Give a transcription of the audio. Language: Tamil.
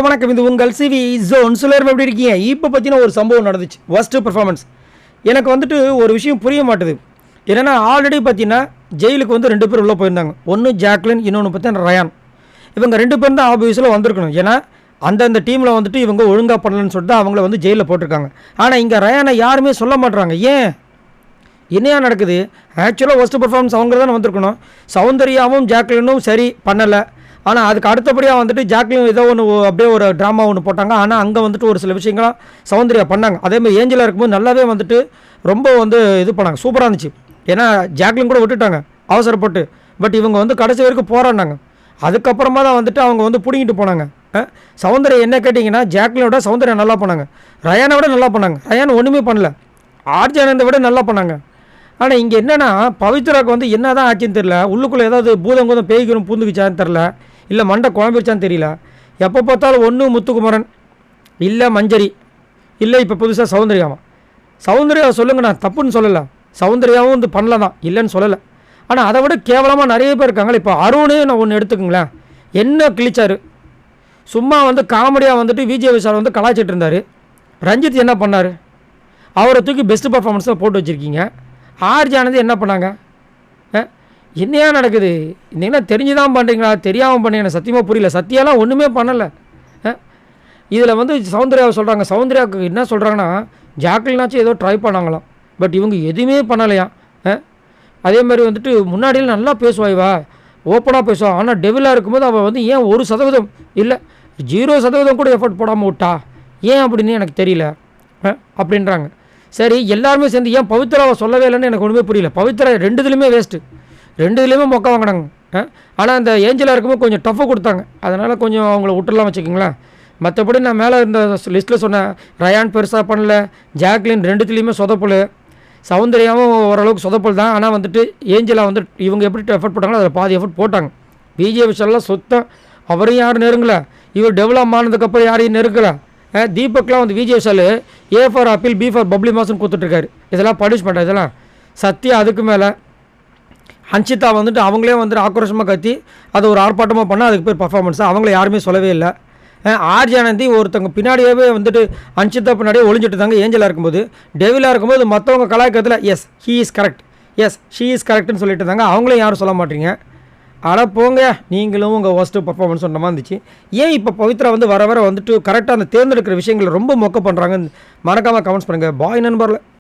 வணக்கம். இது உங்கள் சிவி ஜோன். எல்லாரும் எப்படி இருக்கீங்க? இப்போ பற்றின ஒரு சம்பவம் நடந்துச்சு. Worst performance. எனக்கு வந்துட்டு ஒரு விஷயம் புரிய மாட்டுது. என்னென்னா ஆல்ரெடி பார்த்தீங்கன்னா ஜெயிலுக்கு வந்து 2 பேர் உள்ளே போயிருந்தாங்க. ஒன்று ஜாக்லின், இன்னொன்று பார்த்தீங்கன்னா ரயான். இவங்க 2 பேரும் தான் ஆப்வியஸில் வந்திருக்கணும். ஏன்னா அந்தந்த டீமில் வந்துட்டு இவங்க ஒழுங்காக பண்ணலன்னு சொல்லிட்டு அவங்கள வந்து ஜெயிலில் போட்டிருக்காங்க. ஆனால் இங்கே ரயானை யாருமே சொல்ல மாட்டுறாங்க. ஏன் என்னையா நடக்குது? ஆக்சுவலாக ஒஸ்ட்டு பர்ஃபார்மன்ஸ் அவங்க தானே வந்திருக்கணும். சௌந்தர்யாவும் ஜாக்லினும் சரி பண்ணலை. ஆனால் அதுக்கு அடுத்தபடியாக வந்துட்டு ஜாக்லின் ஏதோ ஒன்று அப்படியே ஒரு ட்ராமா ஒன்று போட்டாங்க. ஆனால் அங்கே வந்துட்டு ஒரு சில விஷயங்கள்லாம் சௌந்தர்யா பண்ணாங்க. அதேமாதிரி ஏஞ்சலாக இருக்கும்போது நல்லாவே வந்துட்டு ரொம்ப வந்து இது பண்ணாங்க. சூப்பராக இருந்துச்சு. ஏன்னா ஜாக்லின் கூட விட்டுட்டாங்க அவசரப்பட்டு. பட் இவங்க வந்து கடைசி வரைக்கும் போராடினாங்க. அதுக்கப்புறமா தான் வந்துட்டு அவங்க வந்து பிடிங்கிட்டு போனாங்க. சௌந்தர்யா என்ன கேட்டிங்கன்னா ஜாக்லினோட சௌந்தர்யா நல்லா பண்ணாங்க. ரயானை விட நல்லா பண்ணாங்க. ரயான் ஒன்றுமே பண்ணல. ஆர்ஜானந்தை விட நல்லா பண்ணாங்க. ஆனால் இங்கே என்னென்னா பவித்ராவுக்கு வந்து என்ன தான் ஆச்சுன்னு தெரில. உள்ளுக்குள்ளே ஏதாவது பூதம் பேய்கரும் பூந்துக்குச்சான்னு தெரில. இல்லை மண்டை குழம்பிருச்சான்னு தெரியல. எப்போ பார்த்தாலும் ஒன்று முத்துக்குமரன், இல்லை மஞ்சரி, இல்லை இப்போ புதுசாக சௌந்தர்யாவும். சௌந்தர்யாவை சொல்லுங்க, நான் தப்புன்னு சொல்லலை. சௌந்தர்யாவும் வந்து பண்ணல தான், இல்லைன்னு சொல்லலை. ஆனால் அதை விட கேவலமாக நிறைய பேர் இருக்காங்களே. இப்போ அருண் நான் ஒன்று எடுத்துக்கங்களேன். என்ன கிழிச்சார். சும்மா வந்து காமெடியாக வந்துட்டு விஜய் விஷால் வந்து கலாய்ச்சிட்டு இருந்தார். ரஞ்சித் என்ன பண்ணார்? அவரை தூக்கி பெஸ்ட்டு பர்ஃபார்மன்ஸ் தான் போட்டு வச்சுருக்கீங்க. ஆர்ஜானந்த் என்ன பண்ணாங்க? என்னையா நடக்குது? இன்னைக்கு தெரிஞ்சு தான் பண்ணுறீங்களா, தெரியாமல் பண்ணீங்க? எனக்கு சத்தியமாக புரியல. சத்தியாலாம் ஒன்றுமே பண்ணலை. இதில் வந்து சௌந்தர்யாவை சொல்கிறாங்க. சௌந்தர்யாவுக்கு என்ன சொல்கிறாங்கன்னா ஜாக்லினாச்சும் ஏதோ ட்ரை பண்ணாங்களாம். பட் இவங்க எதுவுமே பண்ணலையா. அதே மாதிரி வந்துட்டு முன்னாடியில் நல்லா பேசுவாய்வா, ஓப்பனாக பேசுவா. ஆனால் டெவிலாக இருக்கும்போது அவள் வந்து ஏன் 1% இல்லை 0% கூட எஃபர்ட் போடாமல் விட்டா ஏன் அப்படின்னு எனக்கு தெரியல அப்படின்றாங்க. சரி, எல்லாருமே சேர்ந்து ஏன் பவித்ராவை சொல்லவே இல்லைன்னு எனக்கு ஒன்றுமே புரியல. பவித்ரா 2 வேஸ்ட்டு, 2 மொக்க வாங்கினாங்க. ஆனால் அந்த ஏஞ்சலாக இருக்கும்போது கொஞ்சம் டஃப்பாக கொடுத்தாங்க. அதனால் கொஞ்சம் அவங்கள விட்டுலாம் வச்சுக்கிங்களேன். மற்றபடி நான் மேலே இந்த லிஸ்ட்டில் சொன்னேன். ரயான் பெருசாக பண்ணல, ஜாக்லின் 2 சொதப்பல், சௌந்தர்யாவும் ஓரளவுக்கு சொதப்பல் தான். ஆனால் வந்துட்டு ஏஞ்சலா வந்து இவங்க எப்படி எஃபர்ட் போட்டாங்களோ அதில் பாதி எஃபர்ட் போட்டாங்க. விஜய் விஷாலாம் சுத்தம் அவரையும் யாரும் நெருங்கலை. இவர் டெவலப் ஆனதுக்கப்புறம் யாரையும் நெருங்கலை. தீபக்லாம் வந்து Vijay Vishal A for apple, B for bubbly மாஸ்ன்னு கொடுத்துட்ருக்காரு. இதெல்லாம் பனிஷ்மெண்ட். இதெல்லாம் சத்யா அதுக்கு மேலே. அன்ஷிதா வந்துட்டு அவங்களே வந்துட்டு ஆக்ரோஷமாக கத்தி அதை ஒரு ஆர்ப்பாட்டமாக பண்ணால் அதுக்கு பேர் பர்ஃபார்மன்ஸ். அவங்கள யாருமே சொல்லவே இல்லை. ஆர்ஜானந்தி ஒருத்தவங்க பின்னாடியே வந்துட்டு அன்ஷிதா பின்னாடியே ஒளிஞ்சிட்டு தாங்க. ஏஞ்சலாக இருக்கும்போது டெவிலாக இருக்கும்போது மற்றவங்க கலாய்க்கிறதுல yes he is correct, yes she is கரெக்ட்னு சொல்லிட்டு இருந்தாங்க. அவங்களையும் யாரும் சொல்ல மாட்டீங்க. ஆனால் போங்க, நீங்களும் உங்கள் ஒஸ்ட்டு பர்ஃபார்மன்ஸ் சொன்ன மாதிரி இருந்துச்சு. ஏன் இப்போ பவித்ரா வந்து வர வந்துட்டு கரெக்டாக அந்த தேர்ந்தெடுக்கிற விஷயங்களை ரொம்ப மொக்க பண்ணுறாங்கன்னு மறக்காமல் கமெண்ட்ஸ் பண்ணுங்கள். பாய் நண்பரில்.